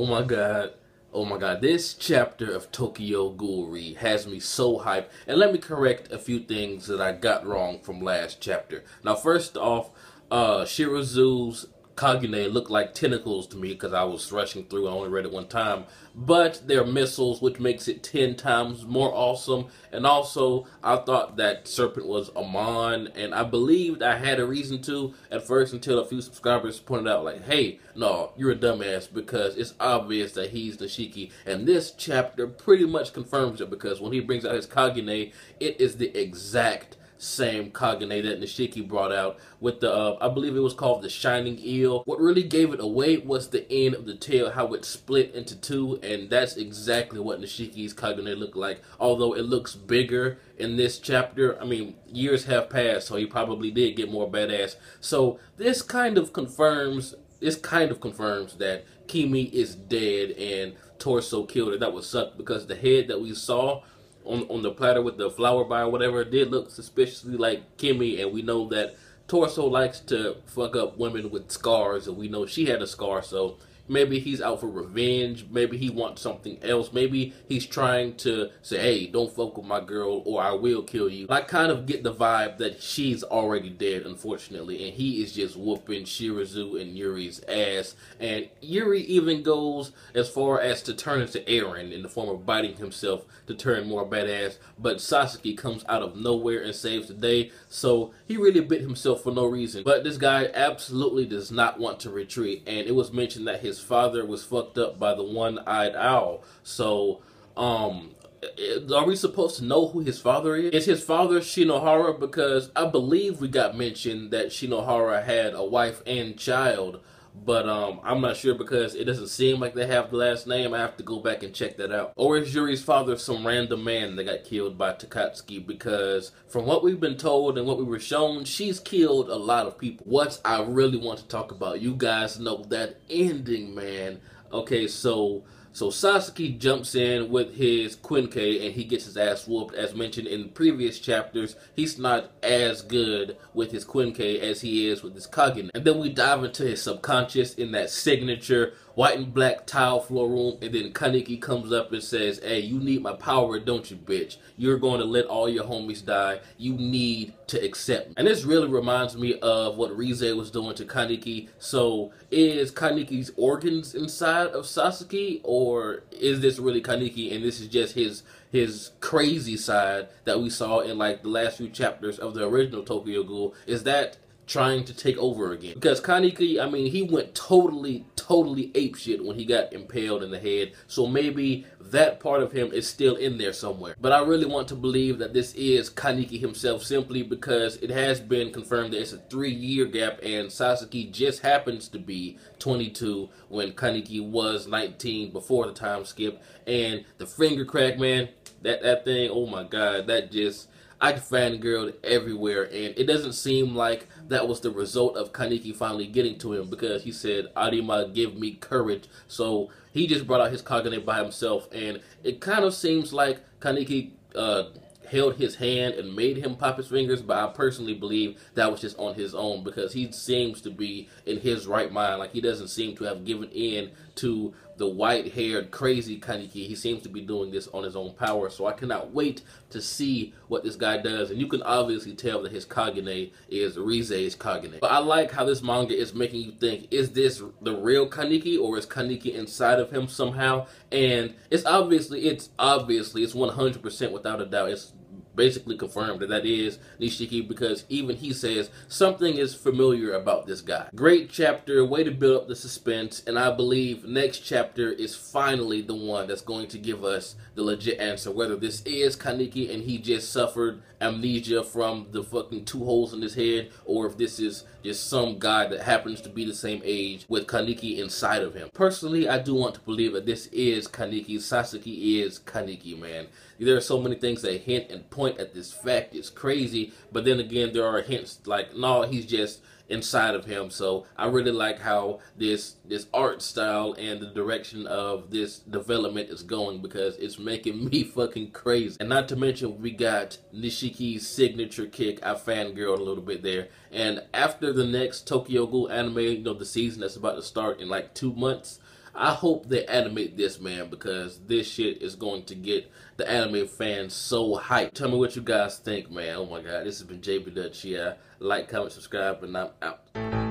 Oh my god. Oh my god. This chapter of Tokyo Ghoul has me so hyped. And let me correct a few things that I got wrong from last chapter. Now, first off, Shirazu's Kagune looked like tentacles to me because I was rushing through. I only read it one time. But they're missiles, which makes it 10 times more awesome. And also, I thought that Serpent was Amon, and I believed I had a reason to at first until a few subscribers pointed out, like, hey, no, you're a dumbass because it's obvious that he's Nishiki. And this chapter pretty much confirms it because when he brings out his Kagune, it is the exact same Kagune that Nishiki brought out with the, I believe it was called the Shining Eel. What really gave it away was the end of the tail, how it split into two, and that's exactly what Nishiki's Kagune looked like. Although it looks bigger in this chapter, I mean, years have passed, so he probably did get more badass. So this kind of confirms that Kimi is dead and Torso killed her. That would suck because the head that we saw on the platter with the flower bar or whatever, it did look suspiciously like Kimi, and we know that Torso likes to fuck up women with scars, and we know she had a scar, so maybe he's out for revenge, maybe he wants something else, maybe he's trying to say, hey, don't fuck with my girl or I will kill you. I kind of get the vibe that she's already dead, unfortunately, and he is just whooping Shirazu and Yuri's ass, and Yuri even goes as far as to turn into Eren in the form of biting himself to turn more badass, but Sasaki comes out of nowhere and saves the day, so he really bit himself for no reason. But this guy absolutely does not want to retreat, and it was mentioned that his father was fucked up by the one-eyed owl. So, are we supposed to know who his father is? Is his father Shinohara? Because I believe we got mentioned that Shinohara had a wife and child, but I'm not sure because it doesn't seem like they have the last name. I have to go back and check that out. Or is Yuri's father some random man that got killed by Takatsuki? Because from what we've been told and what we were shown, she's killed a lot of people. What I really want to talk about, you guys know that ending, man. Okay, so Sasaki jumps in with his Quinke and he gets his ass whooped. As mentioned in previous chapters, he's not as good with his Quinke as he is with his Kagune. And then we dive into his subconscious in that signature white and black tile floor room, and then KANEKI comes up and says, hey, you need my power, don't you, bitch? You're going to let all your homies die. You need to accept me. And this really reminds me of what Rize was doing to KANEKI. So is KANEKI's organs inside of Sasaki, or is this really KANEKI and this is just his crazy side that we saw in like the last few chapters of the original Tokyo Ghoul? Is that trying to take over again? Because KANEKI, I mean, he went totally apeshit when he got impaled in the head, so maybe that part of him is still in there somewhere. But I really want to believe that this is KANEKI himself, simply because it has been confirmed that it's a 3-year gap and Sasaki just happens to be 22 when KANEKI was 19 before the time skip. And the finger crack, man, that thing, oh my god, that just, I fangirled everywhere, and it doesn't seem like that was the result of KANEKI finally getting to him, because he said, Arima, give me courage. So he just brought out his Kagune by himself, and it kind of seems like KANEKI held his hand and made him pop his fingers, but I personally believe that was just on his own, because he seems to be in his right mind. Like, he doesn't seem to have given in to the white-haired crazy KANEKI. He seems to be doing this on his own power, so I cannot wait to see what this guy does. And you can obviously tell that his Kagune is Rize's Kagune. But I like how this manga is making you think, is this the real KANEKI, or is KANEKI inside of him somehow? And it's obviously 100% without a doubt. It's basically confirmed that that is Nishiki, because even he says something is familiar about this guy. Great chapter, way to build up the suspense, and I believe next chapter is finally the one that's going to give us the legit answer, whether this is KANEKI and he just suffered amnesia from the fucking 2 holes in his head, or if this is just some guy that happens to be the same age with KANEKI inside of him. Personally, I do want to believe that this is KANEKI. Sasaki is KANEKI, man. There are so many things that hint and point at this fact. It's crazy, but then again, there are hints like, no, he's just inside of him. So I really like how this art style and the direction of this development is going, because it's making me fucking crazy. And not to mention, we got Nishiki's signature kick. I fangirled a little bit there. And after the next Tokyo Ghoul anime, you know, the season that's about to start in like 2 months, I hope they animate this, man, because this shit is going to get the anime fans so hyped. Tell me what you guys think, man. Oh my god, this has been jbDAuchiha. Like, comment, subscribe, and I'm out.